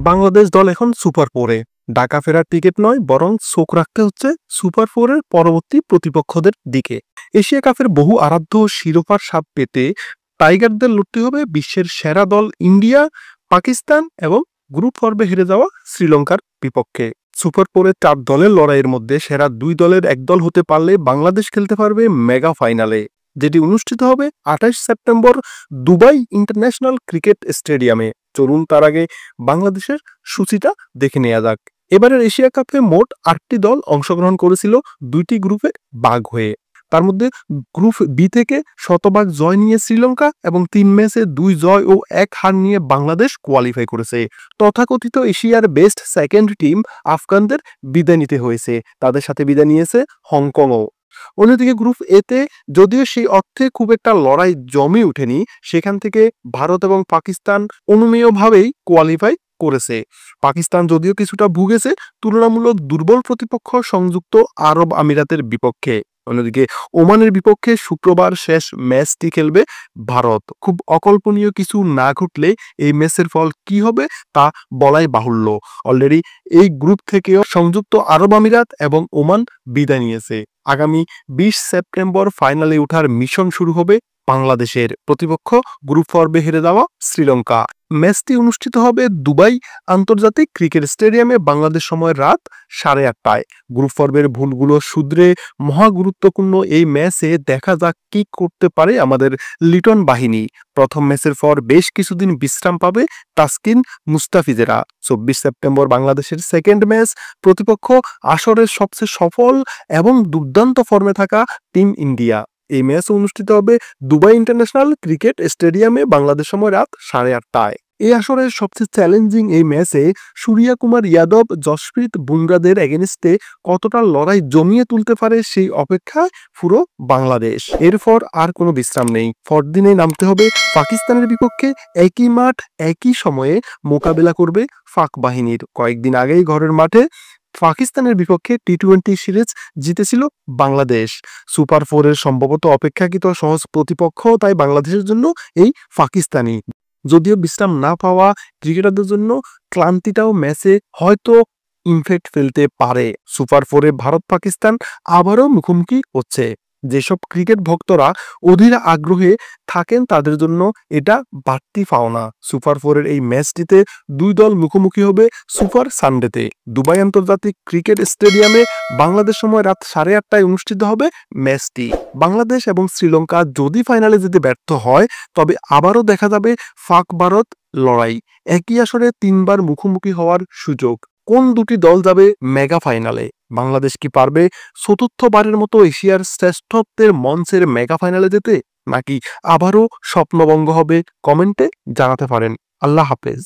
বাংলাদেশ দল এখন সুপার ফোরে। ঢাকা ফেরার টিকিট নয়, বরং চোখ রাখতে হচ্ছে সুপার ফোরের পরবর্তী প্রতিপক্ষদের দিকে। এশিয়া কাপের বহু আরাধ্য শিরোপার স্বাদ পেতে টাইগারদের লড়তে হবে বিশ্বের সেরা দল ইন্ডিয়া, পাকিস্তান এবং গ্রুপ পর্বে হেরে যাওয়া শ্রীলঙ্কার বিপক্ষে। সুপার ফোরে 4 দলের লড়াইয়ের মধ্যে সেরা 2 দলের এক দল হতে পারলে বাংলাদেশ খেলতে পারবে মেগা ফাইনালে, যেটি অনুষ্ঠিত হবে 28 সেপ্টেম্বর দুবাই ইন্টারন্যাশনাল ক্রিকেট স্টেডিয়ামে। চলুন তার আগে বাংলাদেশের সূচিটা দেখে নেওয়া যাক। এবারের এশিয়া কাপে মোট 8টি দল অংশগ্রহণ করেছিল 2টি গ্রুপে ভাগ হয়ে। তার মধ্যে গ্রুপ বি থেকে শতভাগ জয় নিয়ে শ্রীলঙ্কা এবং 3 ম্যাচে 2 জয় ও 1 হার নিয়ে বাংলাদেশ কোয়ালিফাই করেছে। তথাকথিত এশিয়ার বেস্ট সেকেন্ড টিম আফগানদের বিদায় নিতে হয়েছে, তাদের সাথে বিদায় নিয়েছে হংকংও। অন্যদিকে গ্রুপ এতে যদিও সেই অর্থে খুব একটা লড়াই জমে ওঠেনি, সেখান থেকে ভারত এবং পাকিস্তান অনুমেয়ভাবেই কোয়ালিফাই করেছে। পাকিস্তান যদিও কিছুটা ভুগেছে তুলনামূলক দুর্বল প্রতিপক্ষ সংযুক্ত আরব আমিরাতের বিপক্ষে। অন্যদিকে ওমানের বিপক্ষে শুক্রবার শেষ ম্যাচটি খেলবে ভারত। খুব অকল্পনীয় কিছু না ঘটলে এই ম্যাচের ফল কি হবে তা বলাই বাহুল্য। অলরেডি এই গ্রুপ থেকেও সংযুক্ত আরব আমিরাত এবং ওমান বিদায় নিয়েছে। আগামী 20 সেপ্টেম্বর ফাইনালে ওঠার মিশন শুরু হবে বাংলাদেশের। প্রতিপক্ষ গ্রুপ পর্বে হেরে যাওয়া শ্রীলঙ্কা। ম্যাচটি অনুষ্ঠিত হবে দুবাই আন্তর্জাতিক ক্রিকেট স্টেডিয়ামে বাংলাদেশ সময় রাত 8:30টায়। গ্রুপ পর্বের ভুলগুলো শুধরে মহা গুরুত্বপূর্ণ এই ম্যাচে দেখা যাক কি করতে পারে আমাদের লিটন বাহিনী। প্রথম ম্যাচের পর বেশ কিছুদিন বিশ্রাম পাবে তাসকিন মুস্তাফিজেরা। 24 সেপ্টেম্বর বাংলাদেশের সেকেন্ড ম্যাচ। প্রতিপক্ষ আসরের সবচেয়ে সফল এবং দুর্দান্ত ফর্মে থাকা টিম ইন্ডিয়া। এই ম্যাচ অনুষ্ঠিত হবে দুবাই ইন্টারন্যাশনাল ক্রিকেট স্টেডিয়ামে বাংলাদেশ সময় রাত 8:30টায়। এই আসরের সবচেয়ে চ্যালেঞ্জিং এই ম্যাচে সূর্যা কুমার যাদব, জসপ্রীত বুমরাদের এগেনস্টে কতটা লড়াই জমিয়ে তুলতে পারে সেই অপেক্ষায় পুরো বাংলাদেশ। এরপর আর কোনো বিশ্রাম নেই, পরদিনে নামতে হবে পাকিস্তানের বিপক্ষে। একই মাঠ একই সময়ে মোকাবেলা করবে পাক বাহিনীর। কয়েকদিন আগেই ঘরের মাঠে পাকিস্তানের বিপক্ষে টি-20 সিরিজ জিতেছিল বাংলাদেশ। সুপার ফোরের সম্ভবত অপেক্ষাকৃত সহজ প্রতিপক্ষ তাই বাংলাদেশের জন্য এই পাকিস্তানি। যদিও বিশ্রাম না পাওয়া ক্রিকেটারদের জন্য ক্লান্তিটাও ম্যাচে হয়তো ইমপ্যাক্ট ফেলতে পারে। সুপার ফোরে ভারত পাকিস্তান আবারও মুখোমুখি হচ্ছে। যেসব ক্রিকেট ভক্তরা অধীর আগ্রহে থাকেন তাদের জন্য এটা বাড়তি পাওনা। সুপার ফোরের এই ম্যাচটিতে 2 দল মুখোমুখি হবে সুপার সানডেতে। দুবাই আন্তর্জাতিক ক্রিকেট স্টেডিয়ামে বাংলাদেশ সময় রাত 8:30টায় অনুষ্ঠিত হবে ম্যাচটি। বাংলাদেশ এবং শ্রীলঙ্কা যদি ফাইনালে যেতে ব্যর্থ হয় তবে আবারও দেখা যাবে পাক ভারত লড়াই। একই আসরে 3 বার মুখোমুখি হওয়ার সুযোগ। কোন দুটি দল যাবে মেগা ফাইনালে? বাংলাদেশ কি পারবে চতুর্থবারের মতো এশিয়ার শ্রেষ্ঠত্বের মঞ্চের মেগা ফাইনালে যেতে, নাকি আবারও স্বপ্নভঙ্গ হবে? কমেন্টে জানাতে পারেন। আল্লাহ হাফেজ।